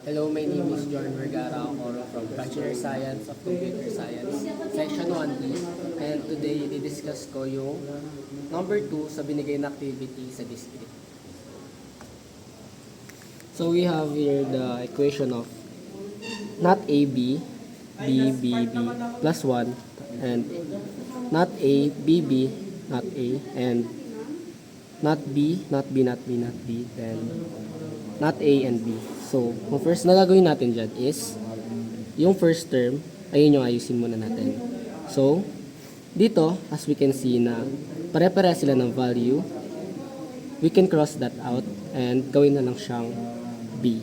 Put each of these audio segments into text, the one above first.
Hello, my name is John Vergara Ocoro from Bachelor Science of Computer Science, Section 1B. And today, i-discuss ko yung number 2 sa binigay na activity sa district. So we have here the equation of not AB, B plus 1, and not A, B, not A, and not B, then not A and B. So, ang first na gagawin natin dyan is, yung first term, ayun yung ayusin muna natin. So, dito, as we can see na pare-pare sila ng value, we can cross that out and gawin na lang siyang B.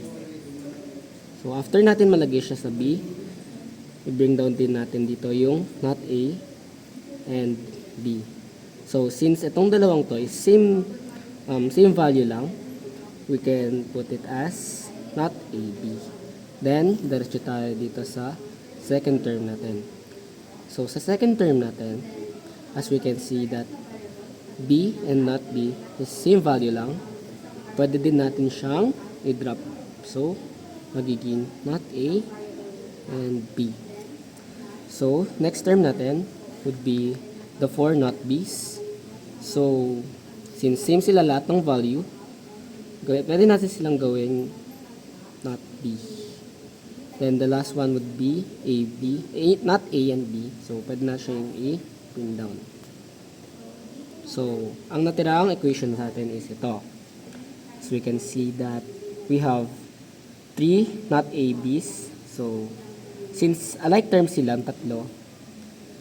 So, after natin malagay siya sa B, i-bring down din natin dito yung not A and B. So, since itong dalawang to is same value lang, we can put it as not AB. Then, diretso tayo dito sa second term natin. So, sa second term natin, as we can see that B and not B is same value lang, pwede din natin siyang i-drop. So, magiging not A and B. So, next term natin would be the 4 not B's. So, since same sila lahat ng value, pwede natin silang gawin not B. Then, the last one would be not A and B. So, pwede na siya yung A, bring down. So, ang natiraang equation natin is ito. So, we can see that we have 3 not A, B's. So, since alike terms silang tatlo,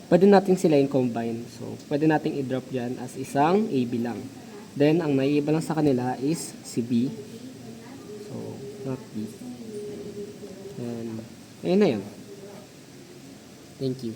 pwede natin sila yung combine. So, pwede natin i-drop dyan as isang AB lang. Then, ang naiiba lang sa kanila is si B. So, not B. And, ayun na yun. Thank you.